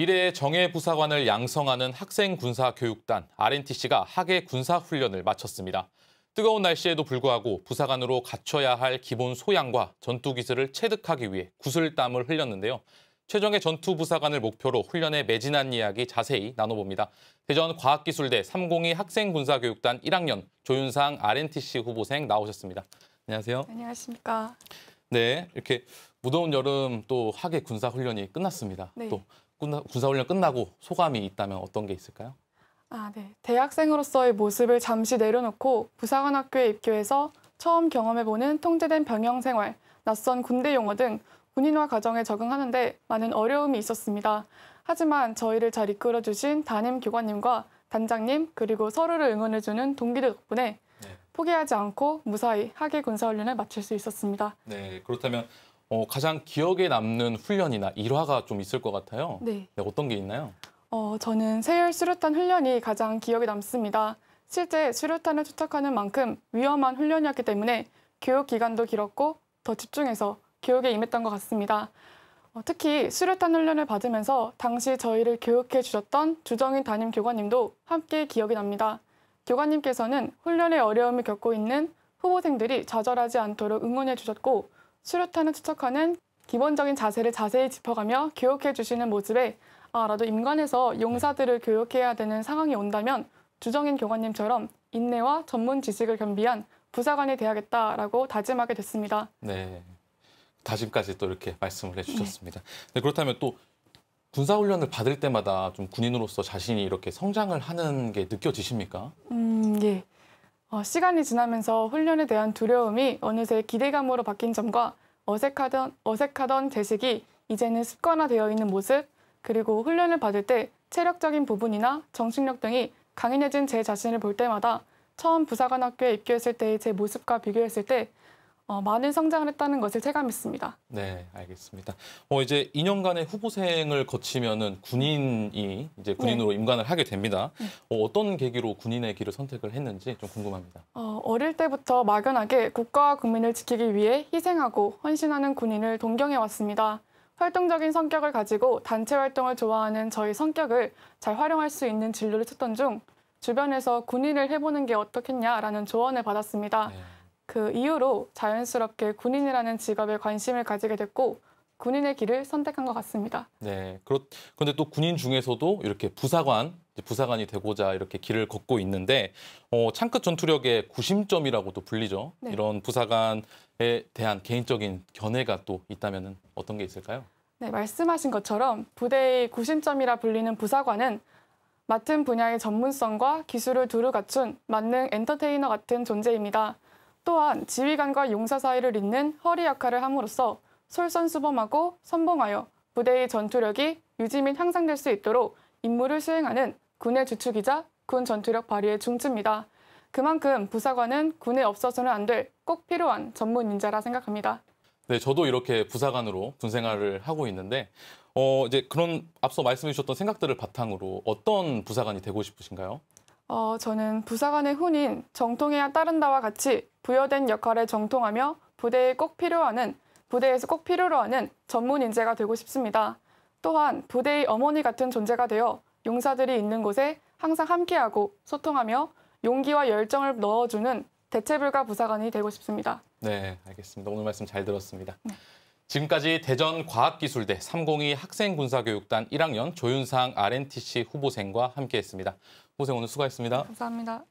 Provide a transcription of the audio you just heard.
미래의 정예부사관을 양성하는 학생군사교육단 RNTC가 학예 군사훈련을 마쳤습니다. 뜨거운 날씨에도 불구하고 부사관으로 갖춰야 할 기본 소양과 전투기술을 체득하기 위해 구슬땀을 흘렸는데요. 최정예 전투부사관을 목표로 훈련에 매진한 이야기 자세히 나눠봅니다. 대전과학기술대 302 학생군사교육단 1학년 조윤상 RNTC 후보생 나오셨습니다. 안녕하세요. 안녕하십니까. 네, 이렇게 무더운 여름 또 학예 군사훈련이 끝났습니다. 네. 또 군사훈련 끝나고 소감이 있다면 어떤 게 있을까요? 네. 대학생으로서의 모습을 잠시 내려놓고 부사관 학교에 입교해서 처음 경험해보는 통제된 병영 생활, 낯선 군대 용어 등 군인화 과정에 적응하는데 많은 어려움이 있었습니다. 하지만 저희를 잘 이끌어주신 담임 교관님과 단장님 그리고 서로를 응원해주는 동기들 덕분에 포기하지 않고 무사히 학예 군사훈련을 마칠 수 있었습니다. 네, 그렇다면 가장 기억에 남는 훈련이나 일화가 좀 있을 것 같아요. 네. 어떤 게 있나요? 저는 세율 수류탄 훈련이 가장 기억에 남습니다. 실제 수류탄을 투척하는 만큼 위험한 훈련이었기 때문에 교육 기간도 길었고 더 집중해서 교육에 임했던 것 같습니다. 특히 수류탄 훈련을 받으면서 당시 저희를 교육해 주셨던 주정인 담임 교관님도 함께 기억이 납니다. 교관님께서는 훈련에 어려움을 겪고 있는 후보생들이 좌절하지 않도록 응원해 주셨고 수류탄을 투척하는 기본적인 자세를 자세히 짚어가며 교육해 주시는 모습에 나도 임관에서 용사들을 교육해야 되는 상황이 온다면 주정인 교관님처럼 인내와 전문 지식을 겸비한 부사관이 돼야겠다라고 다짐하게 됐습니다. 네, 다짐까지 또 이렇게 말씀을 해주셨습니다. 네, 그렇다면 또 군사훈련을 받을 때마다 좀 군인으로서 자신이 이렇게 성장을 하는 게 느껴지십니까? 예. 시간이 지나면서 훈련에 대한 두려움이 어느새 기대감으로 바뀐 점과 어색하던 제식이 이제는 습관화되어 있는 모습, 그리고 훈련을 받을 때 체력적인 부분이나 정신력 등이 강인해진 제 자신을 볼 때마다 처음 부사관 학교에 입교했을 때의 제 모습과 비교했을 때 많은 성장을 했다는 것을 체감했습니다. 네, 알겠습니다. 이제 2년간의 후보생을 거치면은 군인이 이제 군인으로 임관을 하게 됩니다. 어떤 계기로 군인의 길을 선택을 했는지 좀 궁금합니다. 어릴 때부터 막연하게 국가와 국민을 지키기 위해 희생하고 헌신하는 군인을 동경해 왔습니다. 활동적인 성격을 가지고 단체 활동을 좋아하는 저희 성격을 잘 활용할 수 있는 진로를 찾던 중 주변에서 군인을 해보는 게 어떻겠냐라는 조언을 받았습니다. 그 이후로 자연스럽게 군인이라는 직업에 관심을 가지게 됐고 군인의 길을 선택한 것 같습니다. 네, 그런데 또 군인 중에서도 이렇게 부사관이 되고자 이렇게 길을 걷고 있는데 창끝 전투력의 구심점이라고도 불리죠. 네. 이런 부사관에 대한 개인적인 견해가 또 있다면 어떤 게 있을까요? 네, 말씀하신 것처럼 부대의 구심점이라 불리는 부사관은 맡은 분야의 전문성과 기술을 두루 갖춘 만능 엔터테이너 같은 존재입니다. 또한 지휘관과 용사 사이를 잇는 허리 역할을 함으로써 솔선수범하고 선봉하여 부대의 전투력이 유지 및 향상될 수 있도록 임무를 수행하는 군의 주축이자 군 전투력 발휘의 중추입니다. 그만큼 부사관은 군에 없어서는 안 될 꼭 필요한 전문 인재라 생각합니다. 네, 저도 이렇게 부사관으로 군 생활을 하고 있는데 이제 그런 앞서 말씀해 주셨던 생각들을 바탕으로 어떤 부사관이 되고 싶으신가요? 저는 부사관의 훈인 정통해야 따른다와 같이 부여된 역할에 정통하며 부대에서 꼭 필요로 하는 전문 인재가 되고 싶습니다. 또한 부대의 어머니 같은 존재가 되어 용사들이 있는 곳에 항상 함께하고 소통하며 용기와 열정을 넣어주는 대체불가 부사관이 되고 싶습니다. 네, 알겠습니다. 오늘 말씀 잘 들었습니다. 지금까지 대전과학기술대 302 학생군사교육단 1학년 조윤상 RNTC 후보생과 함께했습니다. 후보생 오늘 수고하셨습니다. 감사합니다.